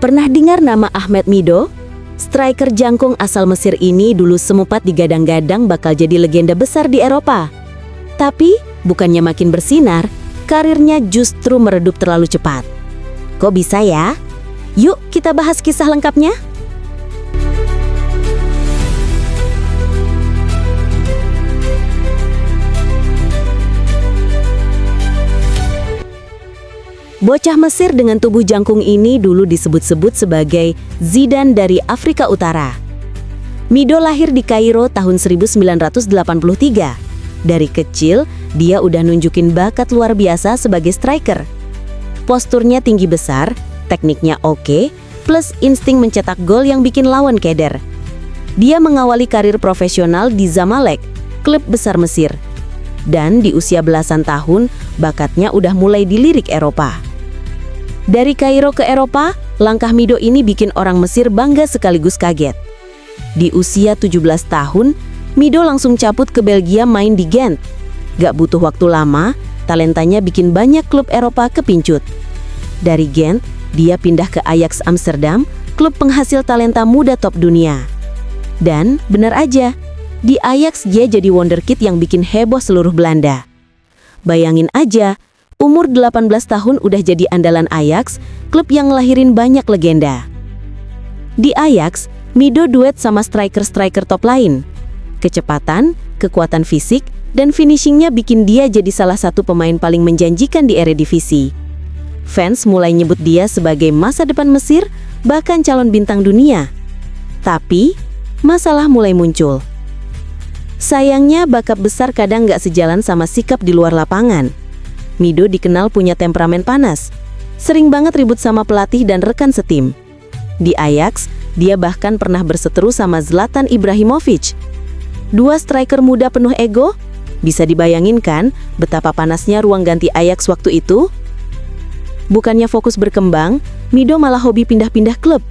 Pernah dengar nama Ahmed Mido? Striker jangkung asal Mesir ini dulu sempat digadang-gadang bakal jadi legenda besar di Eropa. Tapi, bukannya makin bersinar, karirnya justru meredup terlalu cepat. Kok bisa ya? Yuk kita bahas kisah lengkapnya. Bocah Mesir dengan tubuh jangkung ini dulu disebut-sebut sebagai Zidane dari Afrika Utara. Mido lahir di Kairo tahun 1983. Dari kecil, dia udah nunjukin bakat luar biasa sebagai striker. Posturnya tinggi besar, tekniknya oke, plus insting mencetak gol yang bikin lawan keder. Dia mengawali karir profesional di Zamalek, klub besar Mesir. Dan di usia belasan tahun, bakatnya udah mulai dilirik Eropa. Dari Kairo ke Eropa, langkah Mido ini bikin orang Mesir bangga sekaligus kaget. Di usia 17 tahun, Mido langsung cabut ke Belgia main di Gent. Gak butuh waktu lama, talentanya bikin banyak klub Eropa kepincut. Dari Gent, dia pindah ke Ajax Amsterdam, klub penghasil talenta muda top dunia. Dan benar aja, di Ajax dia jadi wonderkid yang bikin heboh seluruh Belanda. Bayangin aja, umur 18 tahun udah jadi andalan Ajax, klub yang ngelahirin banyak legenda. Di Ajax, Mido duet sama striker-striker top lain. Kecepatan, kekuatan fisik, dan finishingnya bikin dia jadi salah satu pemain paling menjanjikan di Eredivisie. Fans mulai nyebut dia sebagai masa depan Mesir, bahkan calon bintang dunia. Tapi, masalah mulai muncul. Sayangnya bakat besar kadang gak sejalan sama sikap di luar lapangan. Mido dikenal punya temperamen panas, sering banget ribut sama pelatih dan rekan setim. Di Ajax, dia bahkan pernah berseteru sama Zlatan Ibrahimovic. Dua striker muda penuh ego, bisa dibayangin kan betapa panasnya ruang ganti Ajax waktu itu? Bukannya fokus berkembang, Mido malah hobi pindah-pindah klub.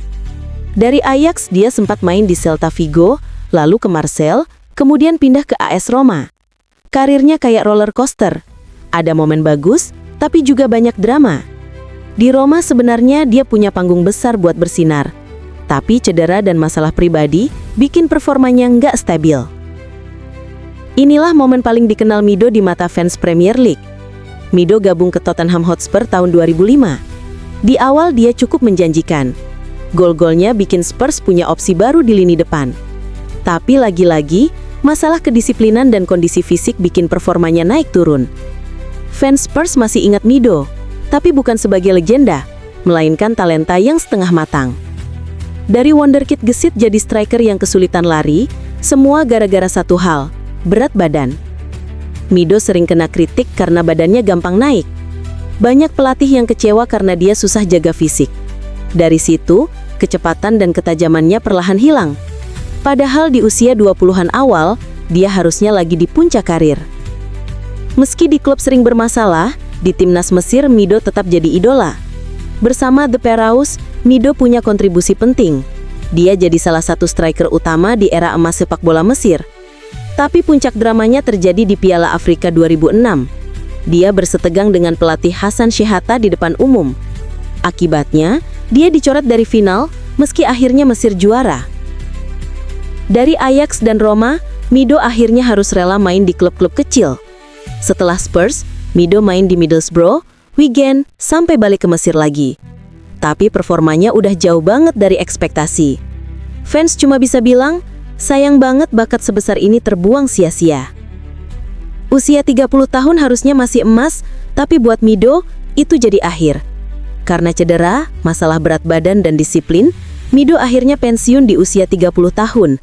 Dari Ajax dia sempat main di Celta Vigo, lalu ke Marseille, kemudian pindah ke AS Roma. Karirnya kayak roller coaster. Ada momen bagus, tapi juga banyak drama. Di Roma sebenarnya dia punya panggung besar buat bersinar. Tapi cedera dan masalah pribadi bikin performanya nggak stabil. Inilah momen paling dikenal Mido di mata fans Premier League. Mido gabung ke Tottenham Hotspur tahun 2005. Di awal dia cukup menjanjikan. Gol-golnya bikin Spurs punya opsi baru di lini depan. Tapi lagi-lagi, masalah kedisiplinan dan kondisi fisik bikin performanya naik turun. Fans Spurs masih ingat Mido, tapi bukan sebagai legenda, melainkan talenta yang setengah matang. Dari wonderkid gesit jadi striker yang kesulitan lari, semua gara-gara satu hal, berat badan. Mido sering kena kritik karena badannya gampang naik. Banyak pelatih yang kecewa karena dia susah jaga fisik. Dari situ, kecepatan dan ketajamannya perlahan hilang. Padahal di usia 20-an awal, dia harusnya lagi di puncak karir. Meski di klub sering bermasalah, di timnas Mesir Mido tetap jadi idola. Bersama The Pharaohs, Mido punya kontribusi penting. Dia jadi salah satu striker utama di era emas sepak bola Mesir. Tapi puncak dramanya terjadi di Piala Afrika 2006. Dia bersetegang dengan pelatih Hassan Shehata di depan umum. Akibatnya, dia dicoret dari final meski akhirnya Mesir juara. Dari Ajax dan Roma, Mido akhirnya harus rela main di klub-klub kecil. Setelah Spurs, Mido main di Middlesbrough, Wigan, sampai balik ke Mesir lagi. Tapi performanya udah jauh banget dari ekspektasi. Fans cuma bisa bilang, sayang banget bakat sebesar ini terbuang sia-sia. Usia 30 tahun harusnya masih emas, tapi buat Mido, itu jadi akhir. Karena cedera, masalah berat badan dan disiplin, Mido akhirnya pensiun di usia 30 tahun.